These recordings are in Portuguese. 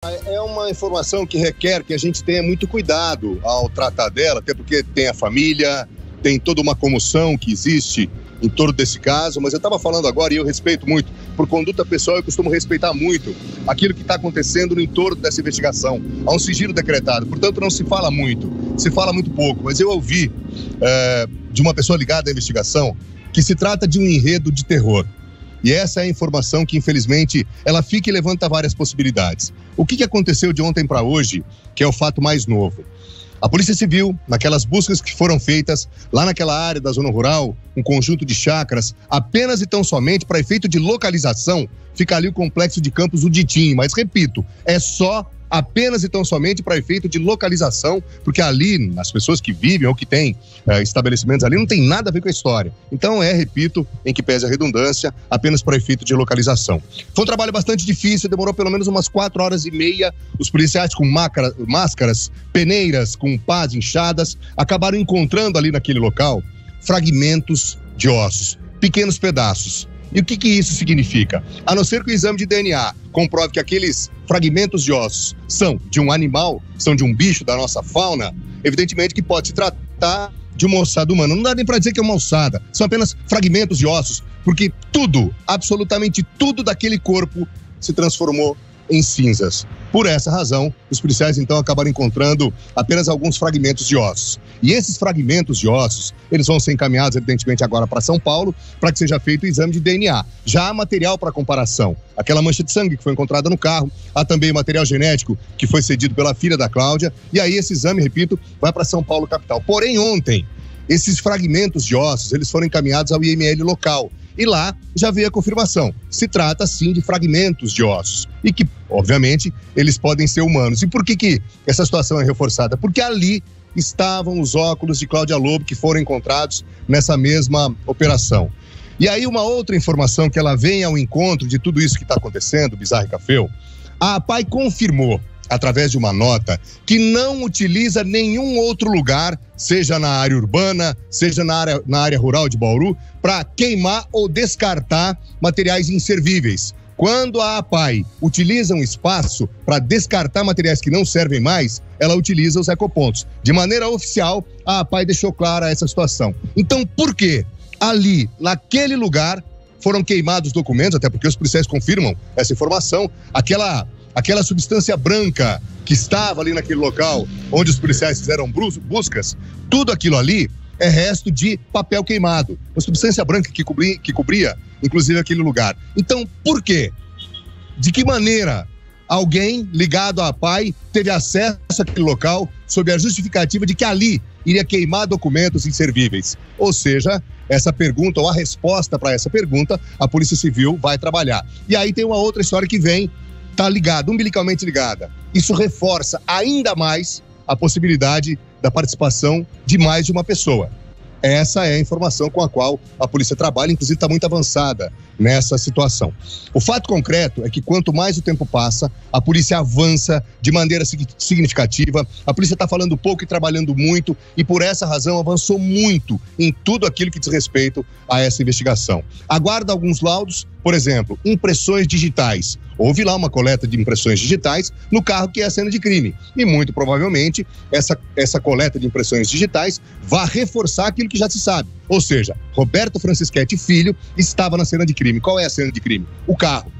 É uma informação que requer que a gente tenha muito cuidado ao tratar dela, até porque tem a família, tem toda uma comoção que existe em torno desse caso, mas eu estava falando agora e eu respeito muito, por conduta pessoal eu costumo respeitar muito aquilo que está acontecendo no entorno dessa investigação. Há um sigilo decretado, portanto não se fala muito, se fala muito pouco, mas eu ouvi de uma pessoa ligada à investigação que se trata de um enredo de terror. E essa é a informação que, infelizmente, ela fica e levanta várias possibilidades. O que aconteceu de ontem para hoje, que é o fato mais novo? A Polícia Civil, naquelas buscas que foram feitas lá naquela área da zona rural, um conjunto de chácaras, apenas e tão somente para efeito de localização, fica ali o complexo de Campos do Ditim. Mas, repito, é só apenas e tão somente para efeito de localização, porque ali, as pessoas que vivem ou que têm estabelecimentos ali, não tem nada a ver com a história. Então repito, em que pese a redundância, apenas para efeito de localização. Foi um trabalho bastante difícil, demorou pelo menos umas 4 horas e meia. Os policiais com máscaras, peneiras, com pás inchadas, acabaram encontrando ali naquele local fragmentos de ossos, pequenos pedaços. E o que isso significa? A não ser que o exame de DNA comprove que aqueles fragmentos de ossos são de um animal, são de um bicho da nossa fauna, evidentemente que pode se tratar de uma ossada humana. Não dá nem para dizer que é uma ossada, são apenas fragmentos de ossos, porque tudo, absolutamente tudo daquele corpo se transformou em cinzas. Por essa razão, os policiais então acabaram encontrando apenas alguns fragmentos de ossos. E esses fragmentos de ossos, eles vão ser encaminhados evidentemente agora para São Paulo, para que seja feito o exame de DNA. Já há material para comparação. Aquela mancha de sangue que foi encontrada no carro, há também material genético que foi cedido pela filha da Cláudia, e aí esse exame, repito, vai para São Paulo capital. Porém, ontem, esses fragmentos de ossos, eles foram encaminhados ao IML local. E lá já veio a confirmação. Se trata, sim, de fragmentos de ossos. E que, obviamente, eles podem ser humanos. E por que essa situação é reforçada? Porque ali estavam os óculos de Cláudia Lobo que foram encontrados nessa mesma operação. E aí uma outra informação que ela vem ao encontro de tudo isso que está acontecendo, Bizarro e Cafeu, a APAI confirmou, através de uma nota, que não utiliza nenhum outro lugar, seja na área urbana, seja na área rural de Bauru, para queimar ou descartar materiais inservíveis. Quando a APAI utiliza um espaço para descartar materiais que não servem mais, ela utiliza os ecopontos. De maneira oficial, a APAI deixou clara essa situação. Então, por quê? Ali, naquele lugar, foram queimados documentos, até porque os policiais confirmam essa informação, aquela substância branca que estava ali naquele local onde os policiais fizeram buscas, tudo aquilo ali é resto de papel queimado, uma substância branca que cobria inclusive aquele lugar. Então, por quê? De que maneira alguém ligado à APAI teve acesso àquele local sob a justificativa de que ali iria queimar documentos inservíveis? Ou seja, essa pergunta, ou a resposta para essa pergunta, a Polícia Civil vai trabalhar. E aí tem uma outra história que vem, está ligada, umbilicalmente ligada. Isso reforça ainda mais a possibilidade da participação de mais de uma pessoa. Essa é a informação com a qual a polícia trabalha, inclusive está muito avançada nessa situação. O fato concreto é que quanto mais o tempo passa, a polícia avança de maneira significativa, a polícia está falando pouco e trabalhando muito, e por essa razão avançou muito em tudo aquilo que diz respeito a essa investigação. Aguarda alguns laudos, por exemplo, impressões digitais. Houve lá uma coleta de impressões digitais no carro que é a cena de crime. E muito provavelmente essa coleta de impressões digitais vai reforçar aquilo que já se sabe. Ou seja, Roberto Francischetti Filho estava na cena de crime. Qual é a cena de crime? O carro.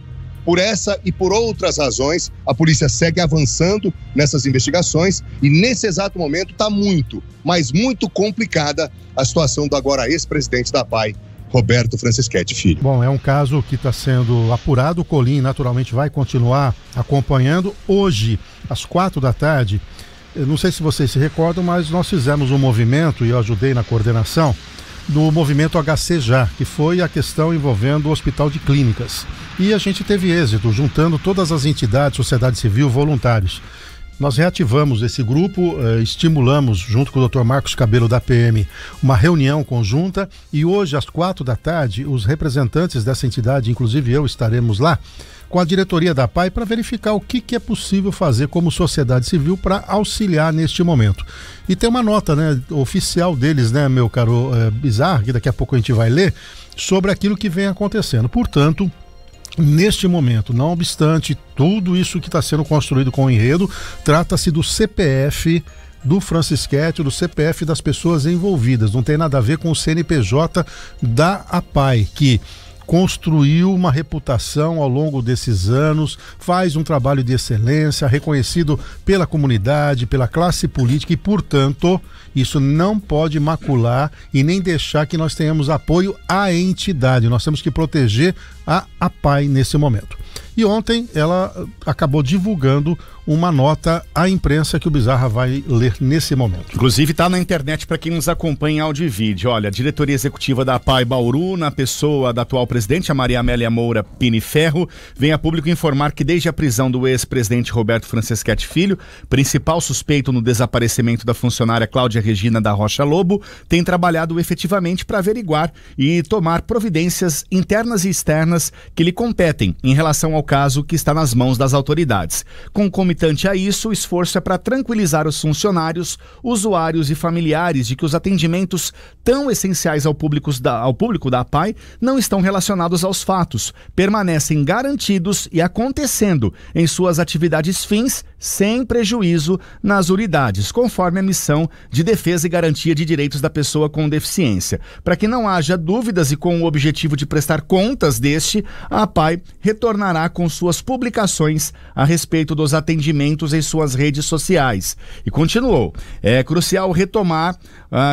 Por essa e por outras razões, a polícia segue avançando nessas investigações e nesse exato momento está muito, mas muito complicada a situação do agora ex-presidente da APAI, Roberto Francischetti Filho. Bom, é um caso que está sendo apurado, o Colim naturalmente vai continuar acompanhando. Hoje, às 16h, eu não sei se vocês se recordam, mas nós fizemos um movimento, e eu ajudei na coordenação, do movimento HC Já, que foi a questão envolvendo o Hospital de Clínicas. E a gente teve êxito, juntando todas as entidades, sociedade civil, voluntários. Nós reativamos esse grupo, estimulamos, junto com o Dr. Marcos Cabelo da PM, uma reunião conjunta, e hoje, às 16h, os representantes dessa entidade, inclusive eu, estaremos lá, com a diretoria da APAI para verificar o que é possível fazer como sociedade civil para auxiliar neste momento. E tem uma nota, né, oficial deles, né, meu caro Bizarro, que daqui a pouco a gente vai ler, sobre aquilo que vem acontecendo. Portanto, Neste momento, não obstante tudo isso que está sendo construído com o enredo, trata-se do CPF do Francisquete, do CPF das pessoas envolvidas. Não tem nada a ver com o CNPJ da APAI, que construiu uma reputação ao longo desses anos, faz um trabalho de excelência, reconhecido pela comunidade, pela classe política e, portanto, isso não pode macular e nem deixar que nós tenhamos apoio à entidade. Nós temos que proteger a APAI nesse momento. E ontem ela acabou divulgando uma nota à imprensa que o Bizarra vai ler nesse momento. Inclusive está na internet para quem nos acompanha em áudio e vídeo. Olha, a diretoria executiva da APAI Bauru, na pessoa da atual presidente, a Maria Amélia Moura Piniferro, vem a público informar que desde a prisão do ex-presidente Roberto Francisquete Filho, principal suspeito no desaparecimento da funcionária Cláudia Regina da Rocha Lobo, tem trabalhado efetivamente para averiguar e tomar providências internas e externas que lhe competem em relação ao caso que está nas mãos das autoridades. Concomitante a isso, o esforço é para tranquilizar os funcionários, usuários e familiares de que os atendimentos tão essenciais ao público da APAI não estão relacionados aos fatos, permanecem garantidos e acontecendo em suas atividades fins, sem prejuízo nas unidades, conforme a missão de defesa e garantia de direitos da pessoa com deficiência. Para que não haja dúvidas e com o objetivo de prestar contas deste, a APAI retornará com suas publicações a respeito dos atendimentos em suas redes sociais. E continuou, é crucial retomar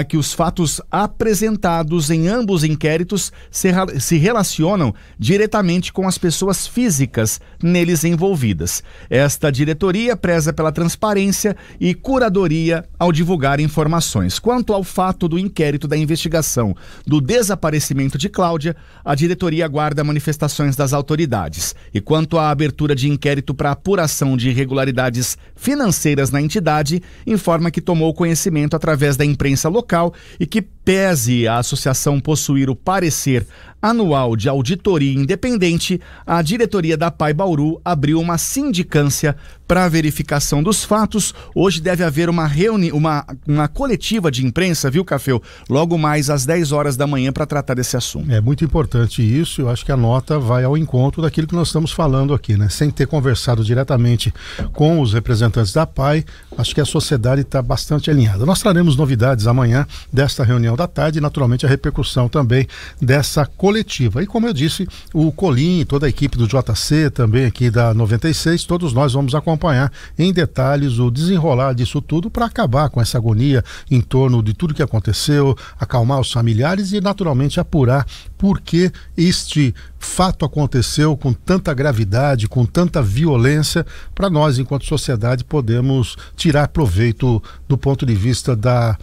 que os fatos apresentados em ambos inquéritos se relacionam diretamente com as pessoas físicas neles envolvidas. Esta diretoria preza pela transparência e curadoria ao divulgar informações. Quanto ao fato do inquérito da investigação do desaparecimento de Cláudia, a diretoria aguarda manifestações das autoridades. E quanto à abertura de inquérito para apuração de irregularidades financeiras na entidade, informa que tomou conhecimento através da imprensa local e que, pese a associação possuir o parecer anual de auditoria independente, a diretoria da APAI Bauru abriu uma sindicância para a verificação dos fatos. Hoje deve haver uma coletiva de imprensa, viu, Café? Logo mais às 10 horas da manhã para tratar desse assunto. É muito importante isso, eu acho que a nota vai ao encontro daquilo que nós estamos falando aqui, né? Sem ter conversado diretamente com os representantes da APAI, acho que a sociedade está bastante alinhada. Nós traremos novidades amanhã desta reunião da tarde e naturalmente a repercussão também dessa coletiva. E como eu disse, o Colim, toda a equipe do JC, também aqui da 96, todos nós vamos acompanhar em detalhes o desenrolar disso tudo para acabar com essa agonia em torno de tudo que aconteceu, acalmar os familiares e naturalmente apurar por que este fato aconteceu com tanta gravidade, com tanta violência, para nós, enquanto sociedade, podemos tirar proveito do ponto de vista da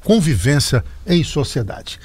convivência em sociedade.